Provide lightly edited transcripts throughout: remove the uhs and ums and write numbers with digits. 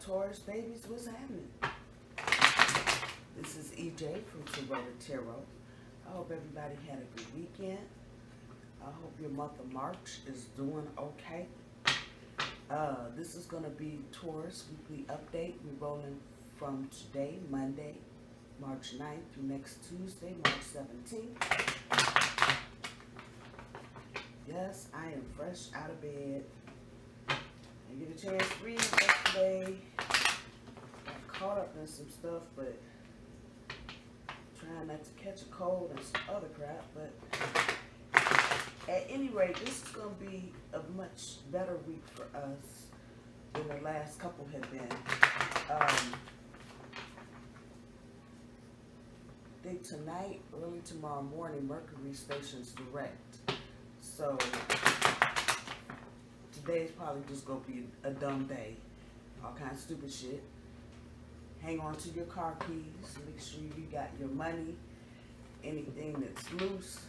Taurus babies, what's happening? This is EJ from Taurota Tarot. I hope everybody had a good weekend. I hope your month of March is doing okay. This is going to be Taurus weekly update. We're rolling from today, Monday, March 9th through next Tuesday, March 17th. Yes, I am fresh out of bed. I get a chance to read yesterday. Got caught up in some stuff, but trying not to catch a cold and some other crap. But at any rate, this is going to be a much better week for us than the last couple have been. I think tonight, early tomorrow morning, Mercury stations direct. So today's probably just going to be a dumb day. All kinds of stupid shit. Hang on to your car keys. Make sure you got your money. Anything that's loose,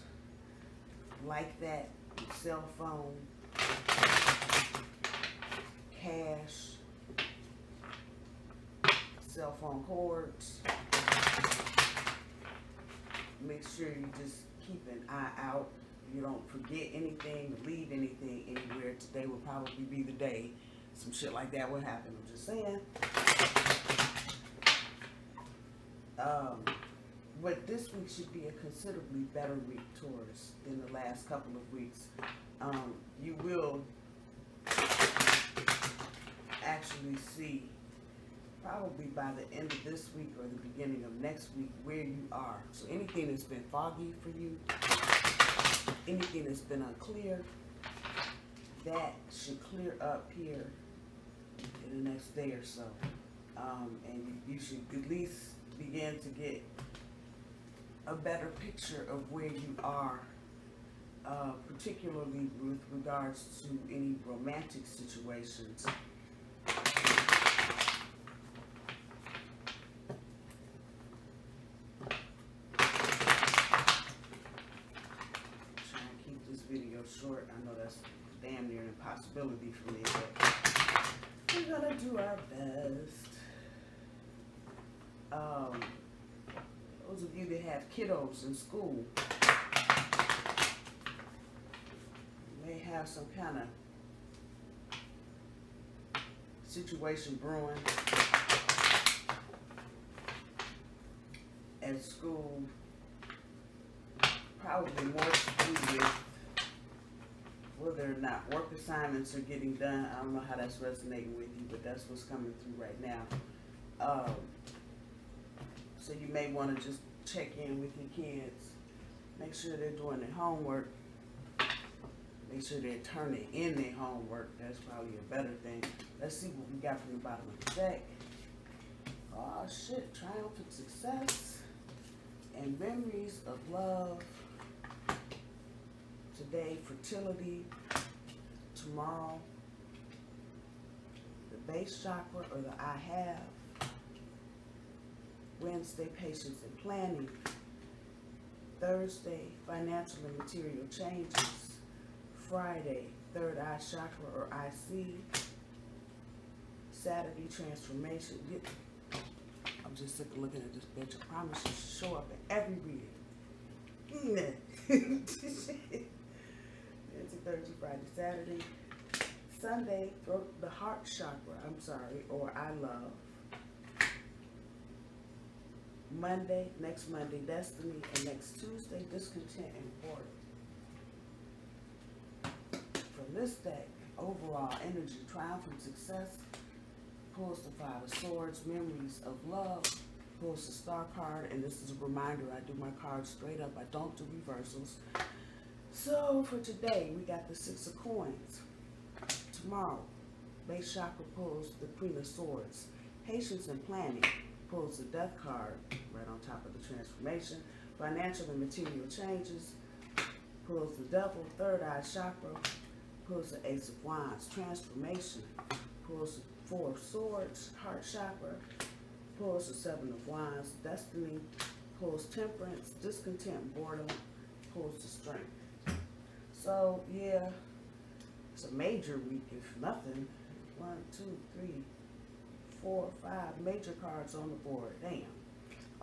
like that, your cell phone, cash, cell phone cords. Make sure you just keep an eye out. You don't forget anything, leave anything anywhere. Today will probably be the day some shit like that will happen. I'm just saying. But this week should be a considerably better week, Taurus, than the last couple of weeks. You will actually see, probably by the end of this week or the beginning of next week, where you are. So anything that's been foggy for you, anything that's been unclear, that should clear up here in the next day or so. And you should at least begin to get a better picture of where you are, particularly with regards to any romantic situations. Short. I know that's damn near an impossibility for me, but we're gonna do our best. Those of you that have kiddos in school may have some kind of situation brewing at school, probably more to do with whether or not work assignments are getting done. I don't know how that's resonating with you, but that's what's coming through right now. So you may want to just check in with your kids. Make sure they're doing their homework. Make sure they're turning in their homework. That's probably a better thing. Let's see what we got from the bottom of the deck. Oh shit, triumphant success and memories of love. Today, fertility. Tomorrow, the base chakra or the I have. Wednesday, patience and planning. Thursday, financial and material changes. Friday, third eye chakra or I see. Saturday, transformation. I'm just sick of looking at this bitch. I promise you she'll show up in every reading. Wednesday, Thursday, Friday, Saturday. Sunday, the heart chakra, or I love. Monday, next Monday, destiny, and next Tuesday, discontent and boredom. From this deck, overall energy, triumphant success, pulls the Five of Swords, memories of love, pulls the Star card, and this is a reminder, I do my cards straight up, I don't do reversals. So for today, we got the Six of Coins. Tomorrow, base chakra pulls the Queen of Swords. Patience and planning pulls the Death card right on top of the transformation. Financial and material changes pulls the Devil. Third eye chakra pulls the Ace of Wands. Transformation pulls the Four of Swords. Heart chakra pulls the Seven of Wands. Destiny pulls Temperance. Discontent, boredom pulls the Strength. So yeah, it's a major week if nothing. 1, 2, 3, 4, 5 major cards on the board. Damn.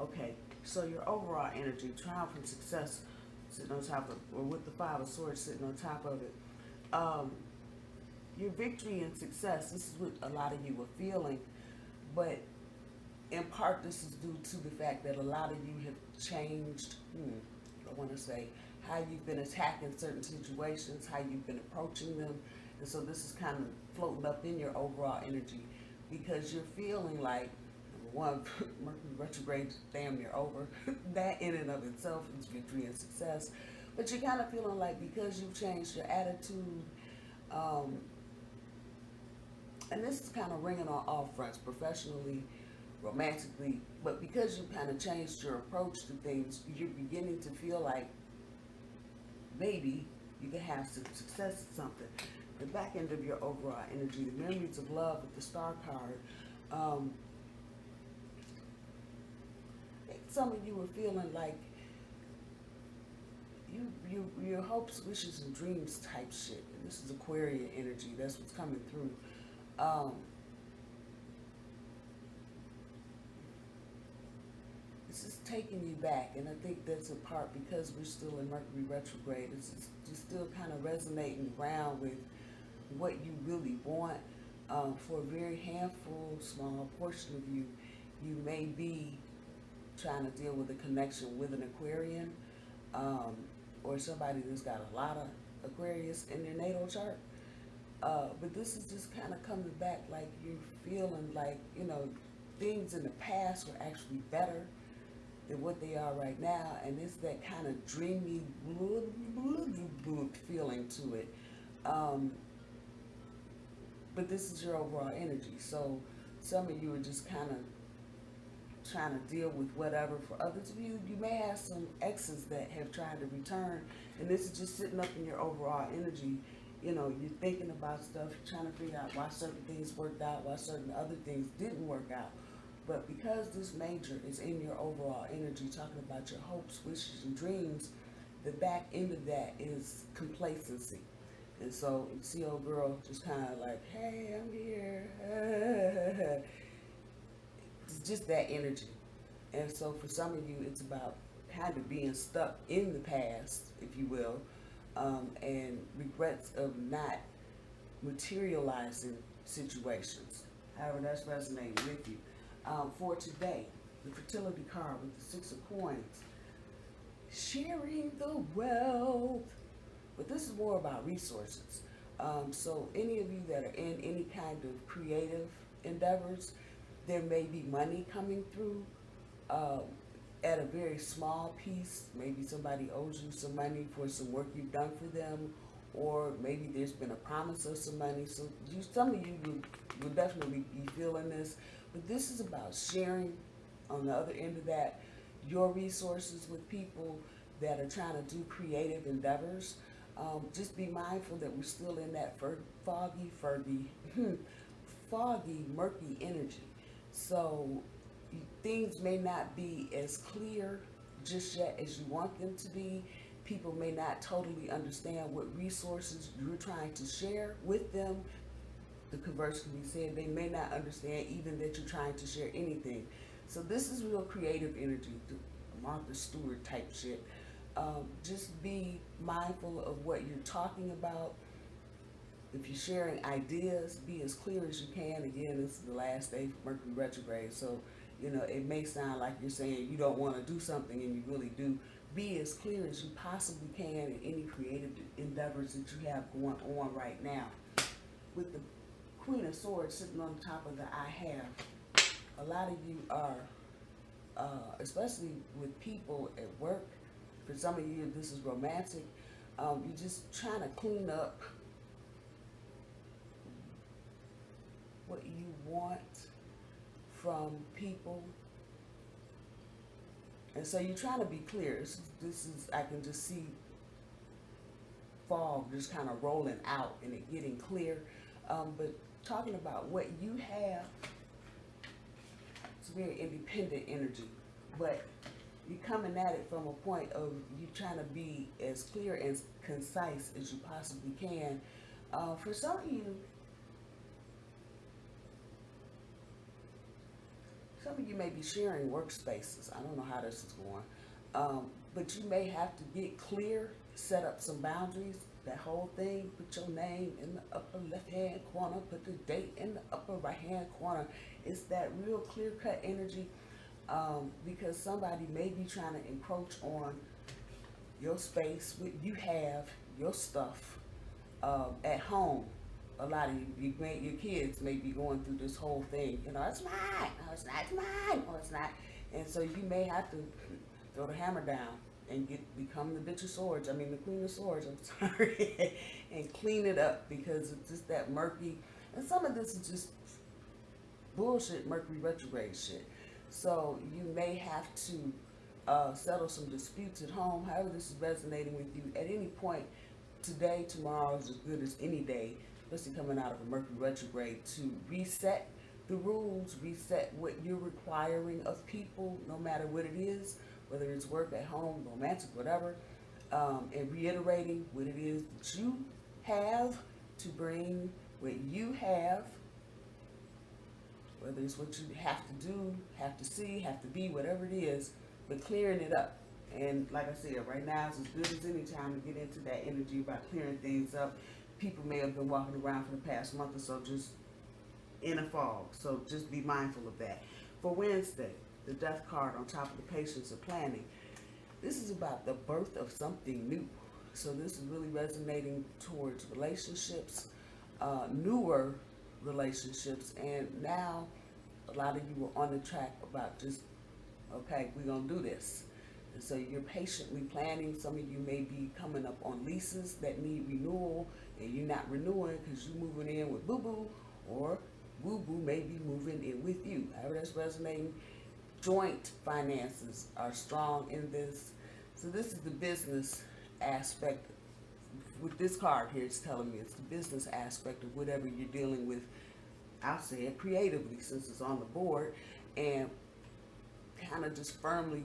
Okay, so your overall energy, triumph and success sitting on top of, or with the 5 of Swords sitting on top of it. Your victory and success, this is what a lot of you are feeling, but in part this is due to the fact that a lot of you have changed, I want to say, how you've been attacking certain situations, how you've been approaching them, and so this is kind of floating up in your overall energy because you're feeling like, number one, Mercury retrograde is damn near over. That in and of itself is victory and success, but you're kind of feeling like because you've changed your attitude, and this is kind of ringing on all fronts, professionally, romantically, but because you kind of changed your approach to things, you're beginning to feel like maybe you can have some success at something. The back end of your overall energy, the memories of love with the Star card, I think some of you were feeling like your hopes, wishes, and dreams type shit. And this is Aquarian energy. That's what's coming through. This is taking you back, and I think that's in part because we're still in Mercury retrograde. It's just still kind of resonating around with what you really want. For a very handful, small portion of you, you may be trying to deal with a connection with an Aquarian, or somebody that's got a lot of Aquarius in their natal chart. But this is just kind of coming back like you're feeling like, you know, things in the past were actually better than what they are right now. And it's that kind of dreamy feeling to it. But this is your overall energy. So some of you are just kind of trying to deal with whatever. For others of you, you may have some exes that have tried to return. And this is just sitting up in your overall energy. You know, you're thinking about stuff, you're trying to figure out why certain things worked out, why certain other things didn't work out. But because this major is in your overall energy, talking about your hopes, wishes, and dreams, the back end of that is complacency. And so you see old girl just kind of like, hey, I'm here. It's just that energy. And so for some of you, it's about kind of being stuck in the past, if you will, and regrets of not materializing situations. However, that's resonating with you. For today, the fertility card with the 6 of coins, sharing the wealth. But this is more about resources. So any of you that are in any kind of creative endeavors, there may be money coming through at a very small piece. Maybe somebody owes you some money for some work you've done for them, or maybe there's been a promise of some money. So some of you will definitely be feeling this, but this is about sharing on the other end of that, your resources with people that are trying to do creative endeavors. Just be mindful that we're still in that foggy, murky energy. So things may not be as clear just yet as you want them to be. People may not totally understand what resources you're trying to share with them. The converse can be said, they may not understand even that you're trying to share anything. So this is real creative energy, Martha Stewart type shit. Just be mindful of what you're talking about. If you're sharing ideas, be as clear as you can. Again, this is the last day for Mercury retrograde, so you know it may sound like you're saying you don't want to do something and you really do. Be as clear as you possibly can in any creative endeavors that you have going on right now. With the Queen of Swords sitting on top of the I have, a lot of you are, especially with people at work, for some of you this is romantic, you're just trying to clean up what you want from people. And so you're trying to be clear. This is I can just see fog just kind of rolling out and it getting clear. But talking about what you have, it's a very independent energy. But you're coming at it from a point of you trying to be as clear and concise as you possibly can. For some of you, Some of you may be sharing workspaces. I don't know how this is going. But you may have to get clear, set up some boundaries. That whole thing, put your name in the upper left-hand corner, put the date in the upper right-hand corner. It's that real clear-cut energy, because somebody may be trying to encroach on your space. You have your stuff at home. A lot of your kids may be going through this whole thing. You know, it's mine. No, it's not. It's mine. No, it's not. And so you may have to throw the hammer down and become the bitch of swords. I mean, the queen of swords. I'm sorry, and clean it up, because it's just that murky. And some of this is just bullshit, Mercury retrograde shit. So you may have to settle some disputes at home. However this is resonating with you at any point today, tomorrow is as good as any day, especially coming out of a Mercury retrograde, to reset the rules, reset what you're requiring of people, no matter what it is, whether it's work, at home, romantic, whatever, and reiterating what it is that you have to bring, what you have, whether it's what you have to do, have to see, have to be, whatever it is, but clearing it up. And like I said, right now it's as good as any time to get into that energy about clearing things up. People may have been walking around for the past month or so just in a fog, so just be mindful of that. For Wednesday, the Death card on top of the patience of planning. This is about the birth of something new. So this is really resonating towards relationships, newer relationships, and now a lot of you are on the track about just, okay, we're gonna do this. And so you're patiently planning. Some of you may be coming up on leases that need renewal, and you're not renewing because you're moving in with boo-boo, or boo-boo may be moving in with you. However that's resonating. Joint finances are strong in this. So this is the business aspect. With this card here, it's telling me it's the business aspect of whatever you're dealing with. I'll say it creatively, since it's on the board, and kind of just firmly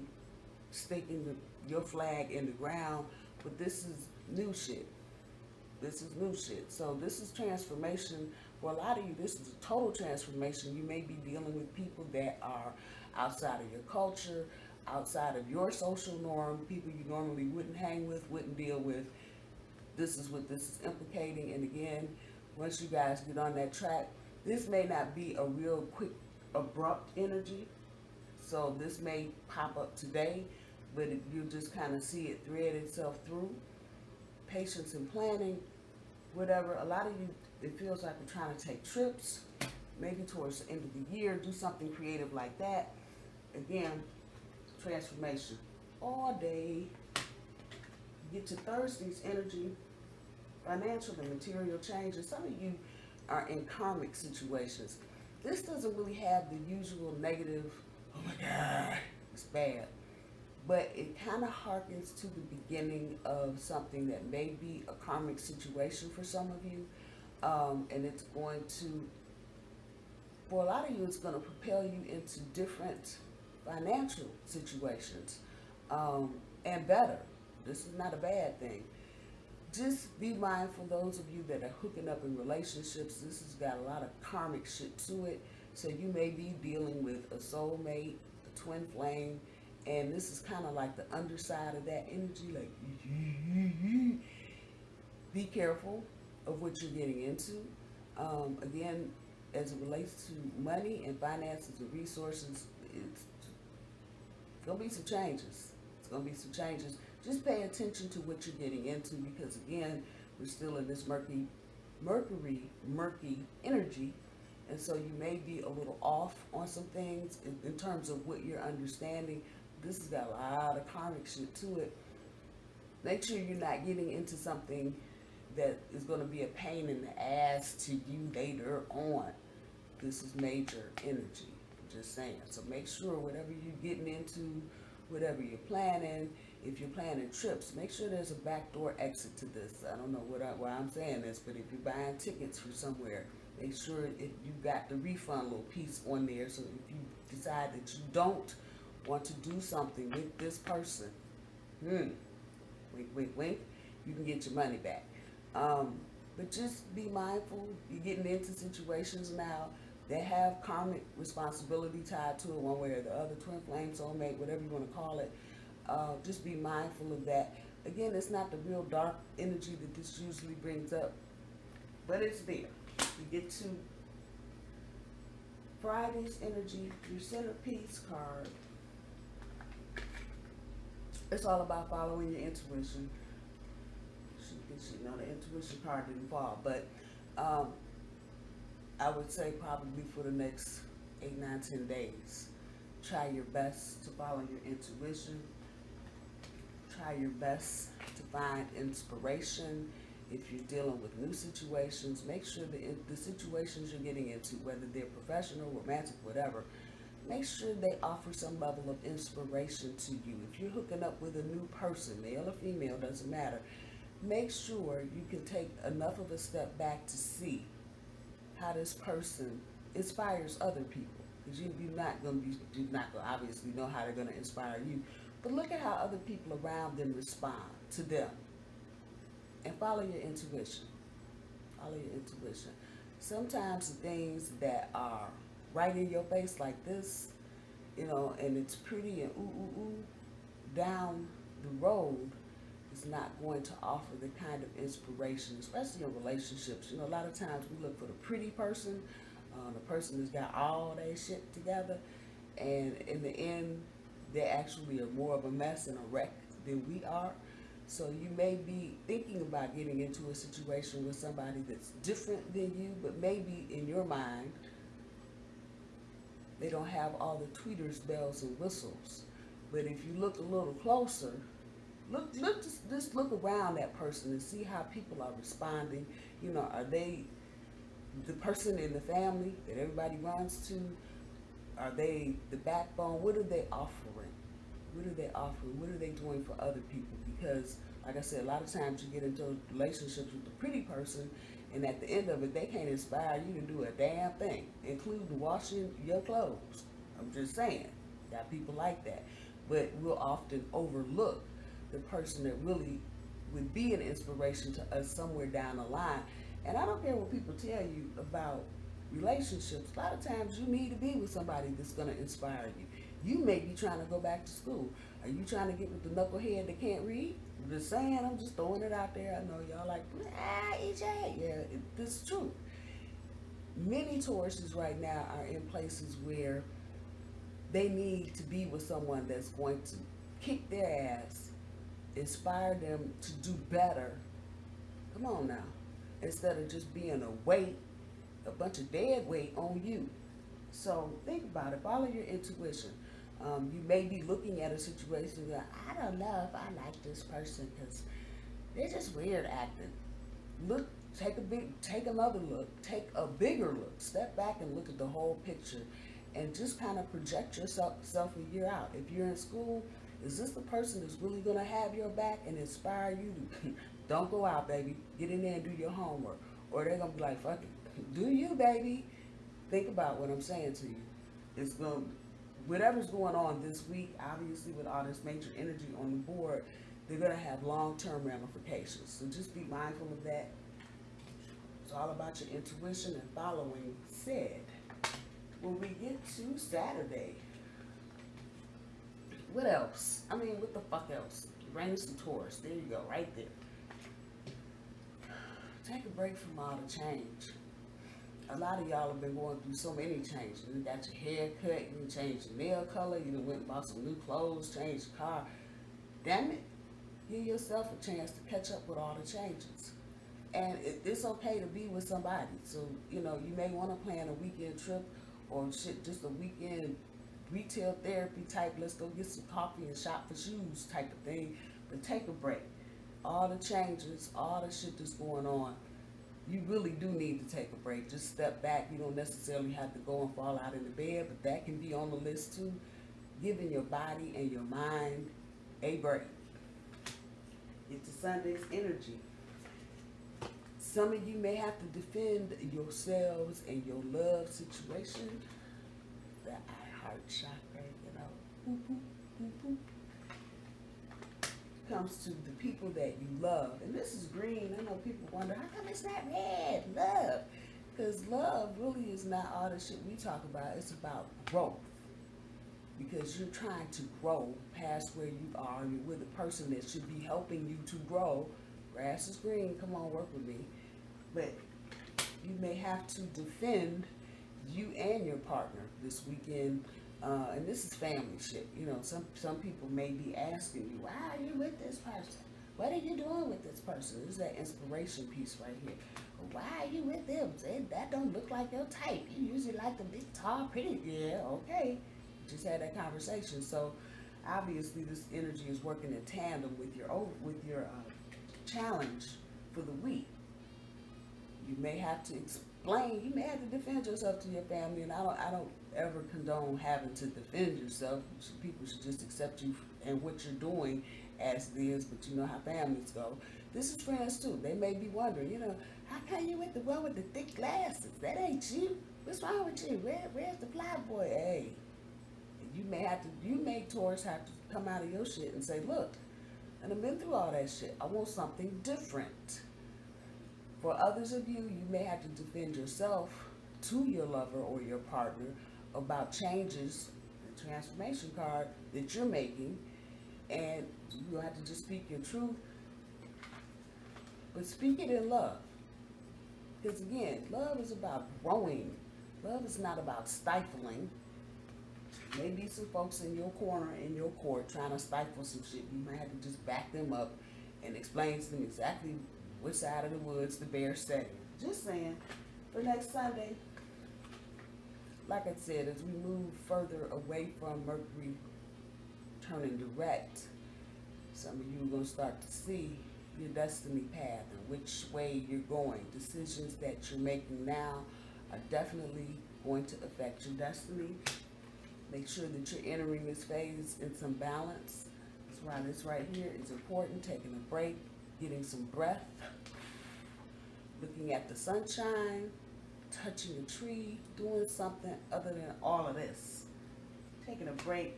sticking your flag in the ground. But this is new shit. This is new shit. So this is transformation. For a lot of you, this is a total transformation. You may be dealing with people that are outside of your culture, outside of your social norm, people you normally wouldn't hang with, wouldn't deal with. This is what this is implicating. And again, once you guys get on that track, this may not be a real quick, abrupt energy. So this may pop up today, but you'll just kind of see it thread itself through. Patience and planning, whatever. A lot of you, it feels like you're trying to take trips, maybe towards the end of the year, do something creative like that. Again, transformation all day. You get to Thursday's energy, financial and material changes. Some of you are in karmic situations. This doesn't really have the usual negative, oh my God, it's bad. But it kind of harkens to the beginning of something that may be a karmic situation for some of you. And it's going to, for a lot of you, it's going to propel you into different financial situations, and better. This is not a bad thing. Just be mindful, those of you that are hooking up in relationships, this has got a lot of karmic shit to it. So you may be dealing with a soulmate, a twin flame, and this is kind of like the underside of that energy, like, be careful of what you're getting into. Again, as it relates to money and finances and resources, it's gonna be some changes. It's gonna be some changes. Just pay attention to what you're getting into, because again, we're still in this murky energy, and so you may be a little off on some things in terms of what you're understanding. This has got a lot of karmic shit to it. Make sure you're not getting into something that is going to be a pain in the ass to you later on. This is major energy, I'm just saying. So make sure whatever you're getting into, whatever you're planning, if you're planning trips, make sure there's a backdoor exit to this. I don't know why I'm saying this, but if you're buying tickets for somewhere, make sure if you got the refund little piece on there, so if you decide that you don't want to do something with this person, wink, wink, wink, you can get your money back. But just be mindful. You're getting into situations now They have karmic responsibility tied to it one way or the other, twin flame, soulmate, whatever you want to call it. Just be mindful of that. Again, it's not the real dark energy that this usually brings up, but it's there. We get to Friday's energy, your centerpiece card. It's all about following your intuition. The intuition card didn't fall, but I would say probably for the next 8, 9, 10 days, try your best to follow your intuition. Try your best to find inspiration. If you're dealing with new situations, make sure that the situations you're getting into, whether they're professional, romantic, whatever, make sure they offer some level of inspiration to you. If you're hooking up with a new person, male or female, doesn't matter, make sure you can take enough of a step back to see how this person inspires other people. Because you're not going to obviously know how they're going to inspire you. But look at how other people around them respond to them. And follow your intuition. Follow your intuition. Sometimes the things that are right in your face like this, and it's pretty and down the road, is not going to offer the kind of inspiration, especially in relationships. A lot of times we look for the pretty person, the person who's got all their shit together, and in the end, they actually are more of a mess and a wreck than we are. So you may be thinking about getting into a situation with somebody that's different than you, but maybe in your mind, they don't have all the tweeters, bells, and whistles. But if you look a little closer, just look around that person and see how people are responding. Are they the person in the family that everybody runs to? Are they the backbone? What are they offering? What are they offering? What are they doing for other people? Because, like I said, a lot of times you get into relationships with the pretty person, and at the end of it, they can't inspire you to do a damn thing, including washing your clothes. I'm just saying, got people like that. But we'll often overlook the person that really would be an inspiration to us somewhere down the line. And I don't care what people tell you about relationships. A lot of times you need to be with somebody that's going to inspire you. You may be trying to go back to school. Are you trying to get with the knucklehead that can't read? I'm just saying, I'm just throwing it out there. I know y'all like, EJ. Yeah, this is true. Many Tauruses right now are in places where they need to be with someone that's going to kick their ass, inspire them to do better. Come on now. Instead of just being a bunch of dead weight on you. So think about it. Follow your intuition. You may be looking at a situation that, I don't know if I like this person because they're just weird acting. Look, take another look, take a bigger look, step back and look at the whole picture and just kind of project yourself a year out. If you're in school, is this the person that's really going to have your back and inspire you to don't go out, baby, get in there and do your homework? Or they're going to be like, fuck it, do you, baby? Think about what I'm saying to you. Whatever's going on this week, obviously with all this major energy on the board, they're going to have long-term ramifications. So just be mindful of that. It's all about your intuition and following said. When we get to Saturday, what else? I mean, what the fuck else? Uranus and Taurus. There you go, right there. Take a break from all the change. A lot of y'all have been going through so many changes. You got your hair cut, you changed your nail color, you went and bought some new clothes, changed your car. Damn it. Give yourself a chance to catch up with all the changes. And it's okay to be with somebody. So, you may want to plan a weekend trip or just a weekend retail therapy type, let's go get some coffee and shop for shoes type of thing. But take a break. All the changes, all the shit that's going on, you really do need to take a break. Just step back. You don't necessarily have to go and fall out in the bed, but that can be on the list too. Giving your body and your mind a break. It's Sunday's energy. Some of you may have to defend yourselves and your love situation. The I heart chakra, boop, boop, boop, boop. Comes to the people that you love. And this is green. I know people wonder, how come it's not red? Love. Because love really is not all the shit we talk about. It's about growth. Because you're trying to grow past where you are. You're with a person that should be helping you to grow. Grass is green. Come on, work with me. But you may have to defend you and your partner this weekend. And this is family shit. You know, some people may be asking you, why are you with this person? What are you doing with this person? This is that inspiration piece right here. Why are you with them? That don't look like your type. You usually like the big, tall, pretty. Yeah, okay. Just had that conversation. So obviously this energy is working in tandem with your challenge for the week. You may have to explain. You may have to defend yourself to your family, and I don't ever condone having to defend yourself. People should just accept you and what you're doing as it is. But you know how families go. This is friends too. They may be wondering, you know, how come you with the one with the thick glasses? That ain't you. What's wrong with you? Where's the fly boy? Hey, you may Taurus have to come out of your shit and say, look, and I've been through all that shit. I want something different. For others of you, you may have to defend yourself to your lover or your partner about changes, the transformation card that you're making, and you'll have to just speak your truth, but speak it in love. Because again, love is about growing. Love is not about stifling. Maybe some folks in your corner, in your court, trying to stifle some shit. You might have to just back them up and explain to them exactly which side of the woods the bear's setting. Just saying, for next Sunday, like I said, as we move further away from Mercury turning direct, some of you are going to start to see your destiny path and which way you're going. Decisions that you're making now are definitely going to affect your destiny. Make sure that you're entering this phase in some balance. That's why this right here is important. Taking a break, getting some breath, looking at the sunshine, touching a tree, doing something other than all of this. Taking a break.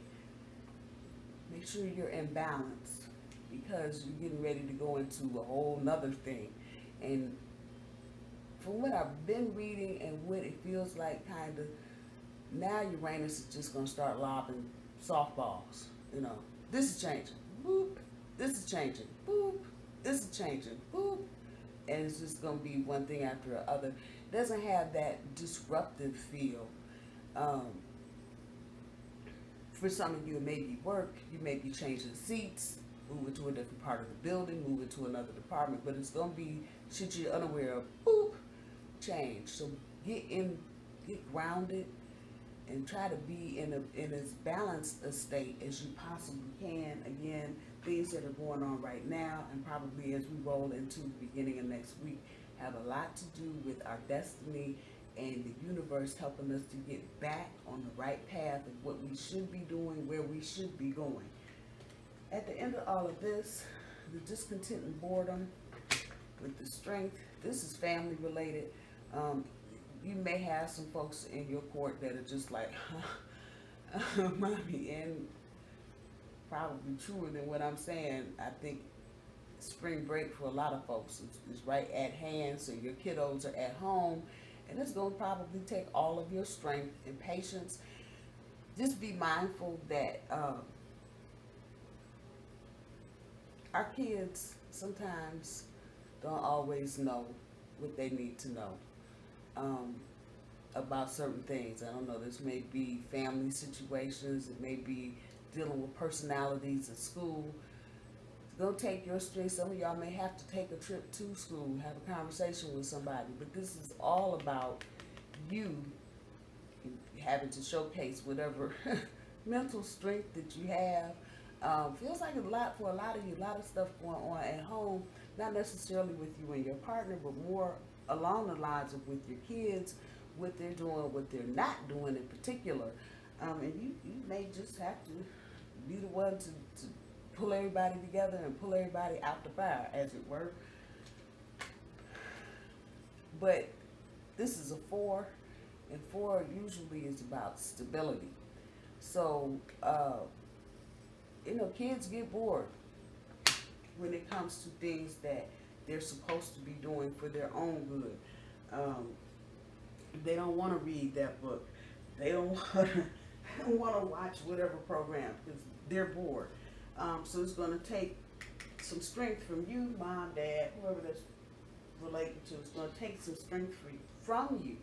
Make sure you're in balance because you're getting ready to go into a whole nother thing. And from what I've been reading and what it feels like, kind of, now Uranus is just going to start lobbing softballs. You know, this is changing. Boop. This is changing. Boop. This is changing. Boop. And it's just going to be one thing after the other. It doesn't have that disruptive feel. For some of you, it may be work. You may be changing seats, moving to a different part of the building, moving to another department. But it's going to be shit you're unaware of. Boop. Change. So get grounded, and try to be in as balanced a state as you possibly can. Again, things that are going on right now and probably as we roll into the beginning of next week have a lot to do with our destiny and the universe helping us to get back on the right path of what we should be doing, where we should be going. At the end of all of this, the discontent and boredom with the strength, this is family related. You may have some folks in your court that are just like, mommy, and probably truer than what I'm saying. I think spring break for a lot of folks is right at hand, so your kiddos are at home, and it's going to probably take all of your strength and patience. Just be mindful that our kids sometimes don't always know what they need to know. About certain things. I don't know, this may be family situations, it may be dealing with personalities at school. It's going to take your strength. Some of y'all may have to take a trip to school, have a conversation with somebody, but this is all about you having to showcase whatever mental strength that you have. Feels like a lot for a lot of you, a lot of stuff going on at home, not necessarily with you and your partner, but more along the lines of with your kids, what they're doing, what they're not doing in particular. And you may just have to be the one to pull everybody together and pull everybody out the fire, as it were. But this is a 4, and 4 usually is about stability. So, you know, kids get bored when it comes to things that they're supposed to be doing for their own good. They don't want to read that book. They don't want to watch whatever program because they're bored. So it's going to take some strength from you, mom, dad, whoever that's related to. It's going to take some strength from you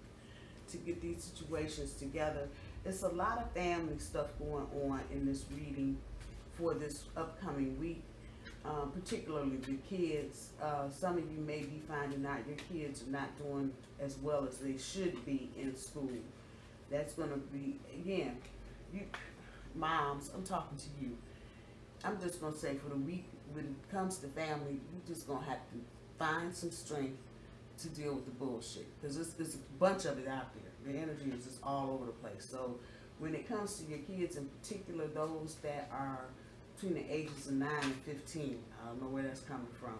to get these situations together. It's a lot of family stuff going on in this reading for this upcoming week, particularly the kids. Some of you may be finding out your kids are not doing as well as they should be in school. That's going to be, again, you moms, I'm talking to you. I'm just going to say for the week, when it comes to family, you're just going to have to find some strength to deal with the bullshit. Because there's a bunch of it out there. The energy is just all over the place. So when it comes to your kids, in particular those that are between the ages of 9 and 15, I don't know where that's coming from.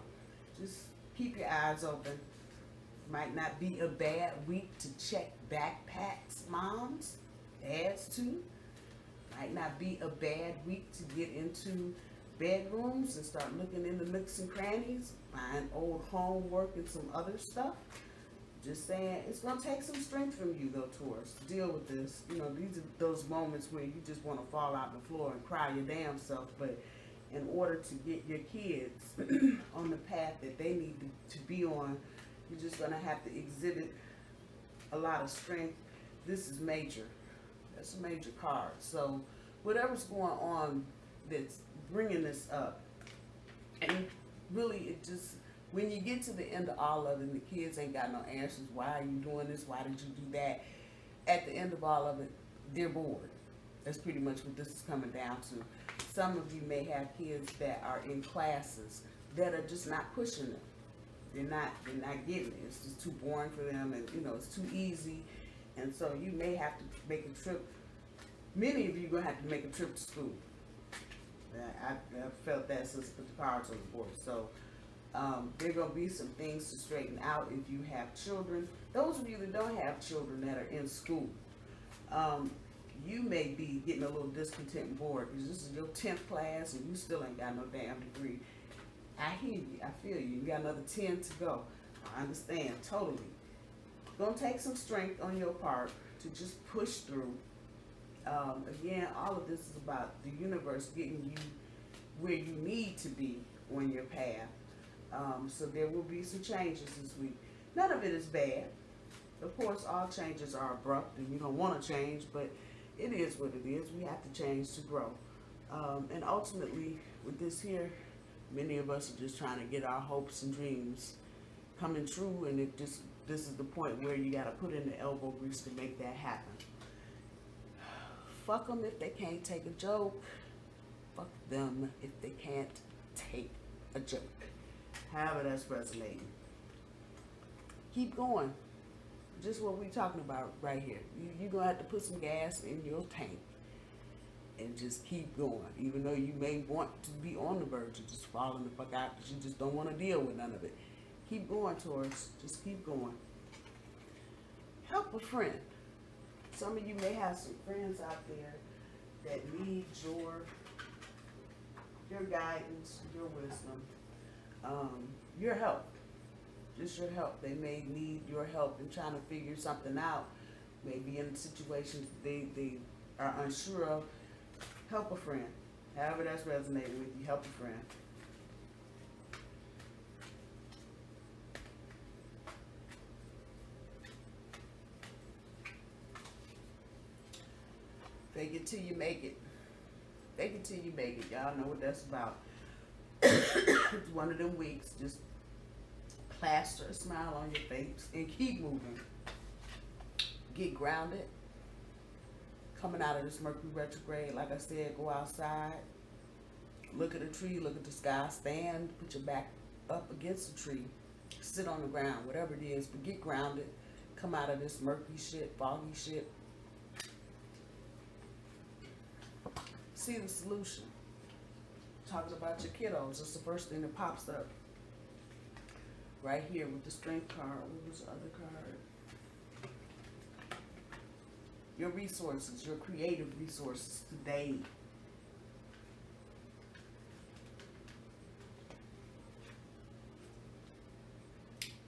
Just keep your eyes open. Might not be a bad week to check backpacks, moms, dads too. Might not be a bad week to get into bedrooms and start looking in the nooks and crannies, find old homework and some other stuff. Just saying, it's going to take some strength from you though, Taurus, to deal with this. You know, these are those moments where you just want to fall out on the floor and cry your damn self, but in order to get your kids on the path that they need to be on, you're just going to have to exhibit a lot of strength. This is major. That's a major card. So whatever's going on that's bringing this up, and really it just, when you get to the end of all of it, the kids ain't got no answers. Why are you doing this? Why did you do that? At the end of all of it, they're bored. That's pretty much what this is coming down to. Some of you may have kids that are in classes that are just not pushing them. They're not getting it. It's just too boring for them, and you know, it's too easy. And so you may have to make a trip. Many of you are going to have to make a trip to school. I've felt that since I put the cards on the board. So there are going to be some things to straighten out if you have children. Those of you that don't have children that are in school, you may be getting a little discontent and bored because this is your 10th class and you still ain't got no damn degree. I hear you. I feel you. You got another 10 to go. I understand totally. Gonna take some strength on your part to just push through. Again, all of this is about the universe getting you where you need to be on your path. So there will be some changes this week. None of it is bad. Of course, all changes are abrupt and you don't want to change, but it is what it is. We have to change to grow. And ultimately, with this here, many of us are just trying to get our hopes and dreams coming true, and this is the point where you got to put in the elbow grease to make that happen. Fuck them if they can't take a joke. Fuck them if they can't take a joke. However that's resonating. Keep going. Just what we're talking about right here. You're going to have to put some gas in your tank and just keep going. Even though you may want to be on the verge of just falling the fuck out because you just don't want to deal with none of it. Keep going, Taurus. Just keep going. Help a friend. Some of you may have some friends out there that need your guidance, your wisdom, your help. Just your help. They may need your help in trying to figure something out. Maybe in situations they are unsure of. Help a friend. However that's resonating with you, help a friend. Fake it till you make it. Fake it till you make it. Y'all know what that's about. It's one of them weeks. Just plaster a smile on your face and keep moving. Get grounded. Coming out of this Mercury retrograde, like I said, go outside. Look at a tree, look at the sky, stand, put your back up against the tree. Sit on the ground, whatever it is, but get grounded. Come out of this murky shit, foggy shit. See the solution. Talking about your kiddos, it's the first thing that pops up. Right here with the strength card. What was the other card? Your resources, your creative resources today.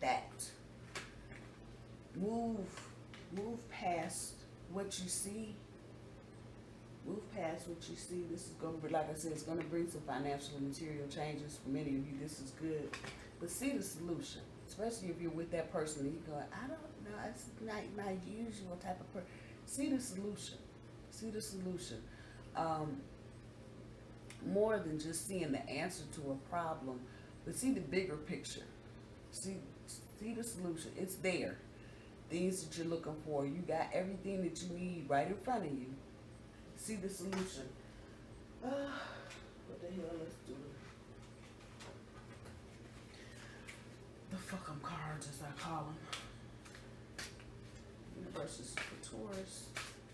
That. Move see. Move past what you see. This is going to be, like I said, it's going to bring some financial and material changes for many of you. This is good. But see the solution, especially if you're with that person and you're going, I don't know, it's not my usual type of person. See the solution. See the solution. More than just seeing the answer to a problem, but see the bigger picture. See the solution. It's there. Things that you're looking for. You got everything that you need right in front of you. See the solution. What the hell? Let's do it. The fuck cards, as I call them. Universe is for Taurus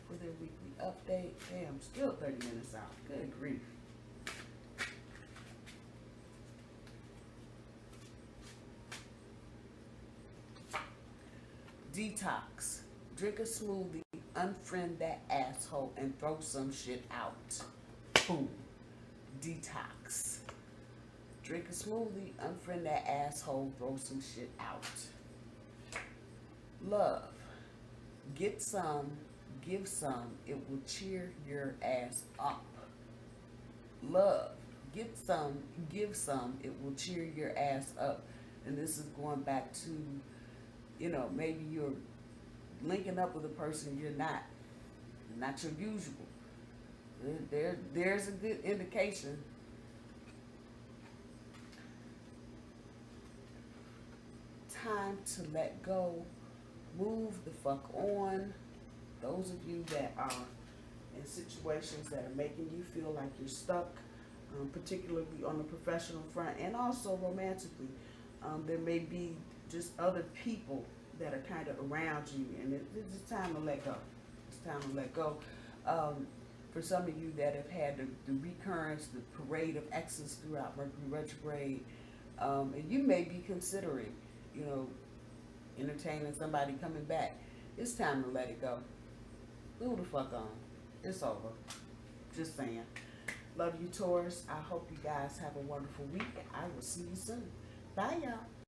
for their weekly update. Damn, still 30 minutes out. Good grief. Detox. Drink a smoothie, unfriend that asshole, and throw some shit out. Boom. Detox. Drink a smoothie, unfriend that asshole, throw some shit out. Love. Get some, give some, it will cheer your ass up. Love. Get some, give some, it will cheer your ass up. And this is going back to, you know, maybe you're linking up with a person you're not your usual. There's a good indication. Time to let go. Move the fuck on. Those of you that are in situations that are making you feel like you're stuck, particularly on the professional front and also romantically, there may be just other people that are kind of around you, and it's time to let go. It's time to let go. For some of you that have had the recurrence, the parade of exes throughout Mercury retrograde, and you may be considering, you know, entertaining somebody coming back. It's time to let it go. Move the fuck on. It's over. Just saying. Love you, Taurus. I hope you guys have a wonderful week. I will see you soon. Bye, y'all.